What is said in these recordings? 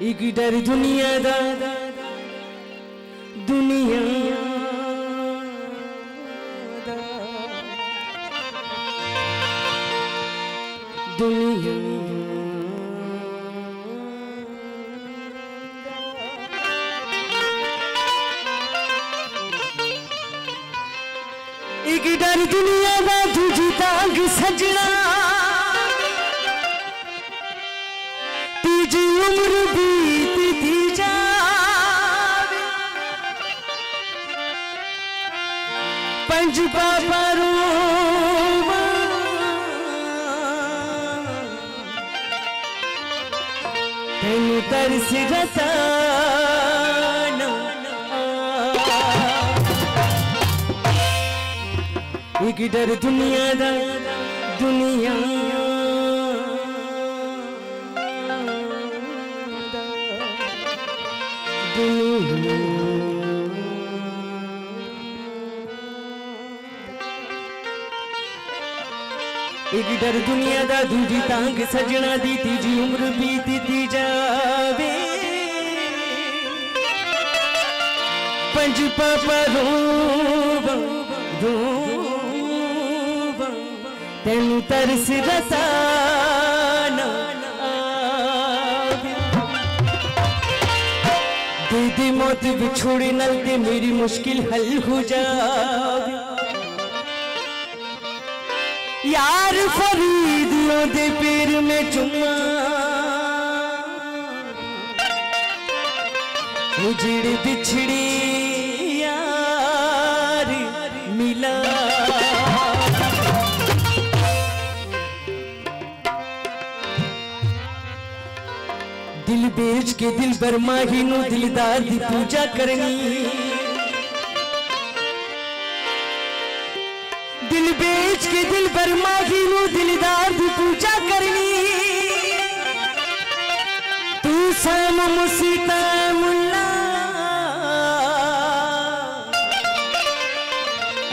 एक डर दुनिया दा दुनिया दा दुनिया एक डर दुनिया दा तुझी तांग सजना तीजी उम्र बीती जावे पंज पापा रोवा तेनू तरस रताना एक डर दुनिया दा दुनिया एक डर दुनिया दा दूजी तांग सजना दी तीजी उम्र बीती जावे पंज पापा रोवा रोवा तेनू तरस रताना दीदी मौत बिछोड़े नल ते मेरी मुश्किल हल हो जावे यार फरीदियों दे पैर में चुम्मा उजड़ बिछड़ी यार मिला दिल बेच के दिल बरमाही नु दिलदार दी पूजा करनी दिल बेच के दिल बरमाही नु दिलदार दी पूजा करनी तू साम मुसीता मुल्ला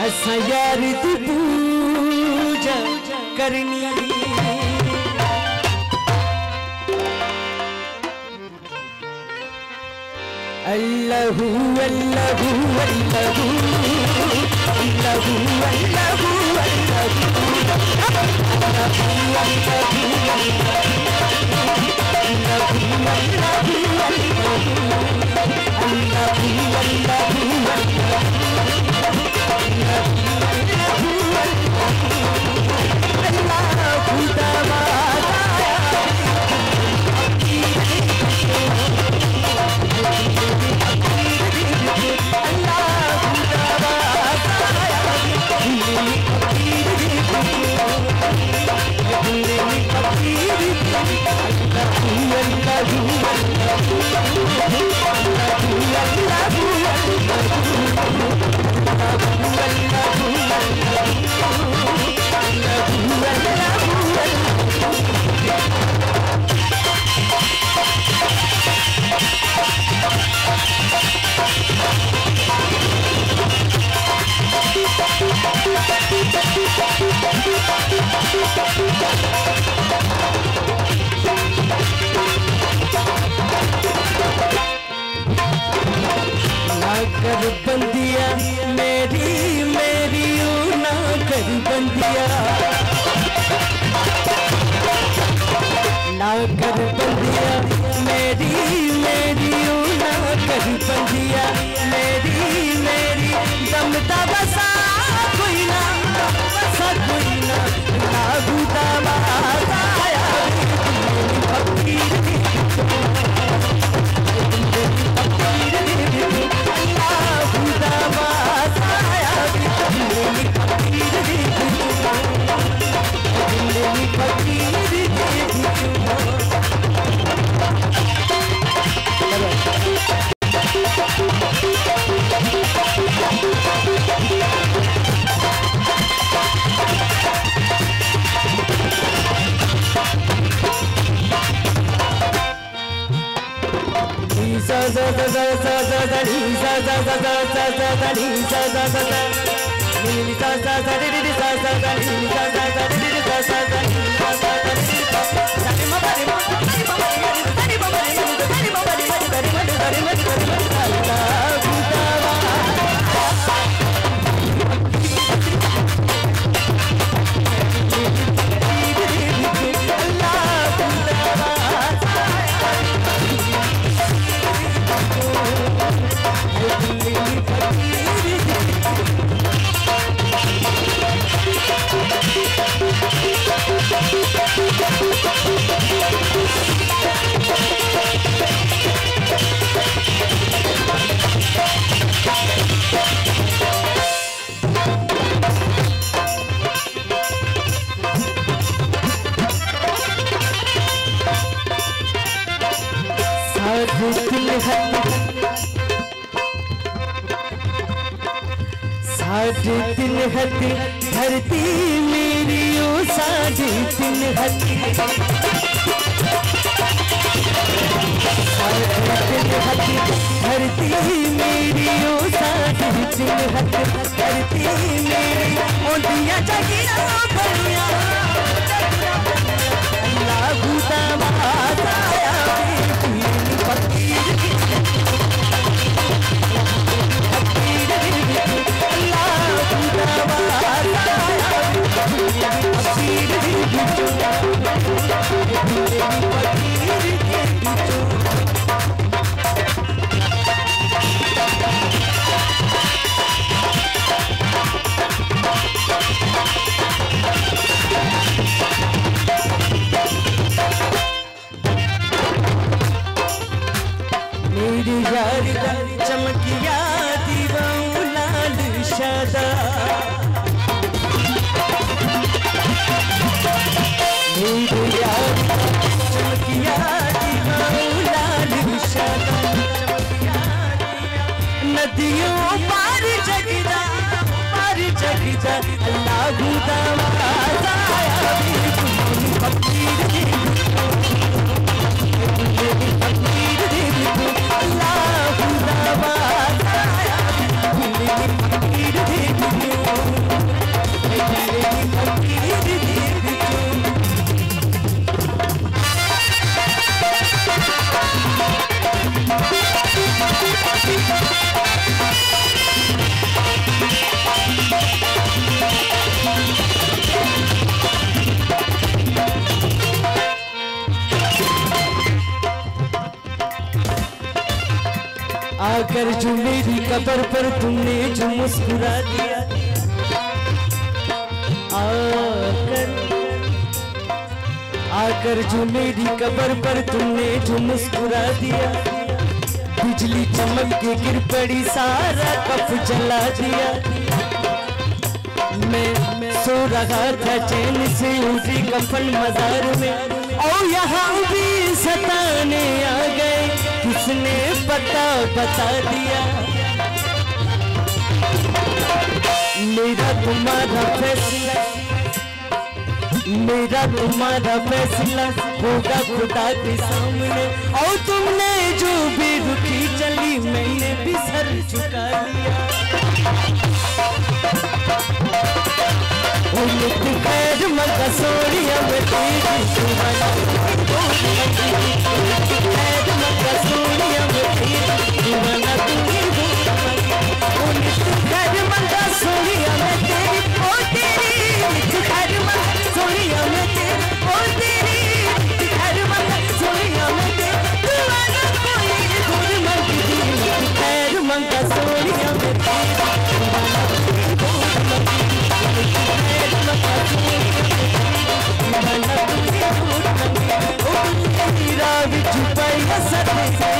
असा यार दी पूजा करनी अल्लाहू अल्लाहू अल्लाहू अल्लाहू अल्लाहू कर बंदिया मेरी मेरी ना कर बंदिया ना कर बंदिया मेरी मेरी ना कर बंदिया मेरी मेरी दमदा बसा कोई ना बसा कोई ना लागू दवा आया फकीर साढ़े तीन हाथ धरती मेरी ओ साढ़े तीन हाथ धरती मेरी ओ साढ़े तीन हाथ धरती मेरी ओंदिया जगिया बनिया अल्लाह खुदाबाद आया तीन फकीर मेरी यार चमकिया दीवाऊं लाल शादा मेरी यार चमकिया दीवाऊं लाल शादा नदियों पार जगदा अल्लाह खुदाबाद आया फकीर आकर जो मेरी कब्र पर तुमने जो मुस्कुरा दिया आकर जो मेरी कब्र पर तुमने जो मुस्कुरा दिया बिजली चमक के गिर पड़ी सारा कफ जला दिया मैं सो रहा था चैन से उसी कफन मजार में और यहाँ भी सताने आ गए किसने पता बता दिया मेरा तुम्हारा फैसला होगा खुदा के सामने और तुमने जो भी रुखी चली मैंने भी सर झुका लिया खैर मगा सोनिया में तेरी सुहाना खैर मगा सोनिया में तेरी सुहाना खैर मगा सोनिया में तेरी ओ तेरी खैर मगा सोनिया में तेरी ओ तेरी खैर मगा सोनिया में तेरी दीवाना कोई दूर मंगी खैर मगा सोनिया में तेरी सुहाना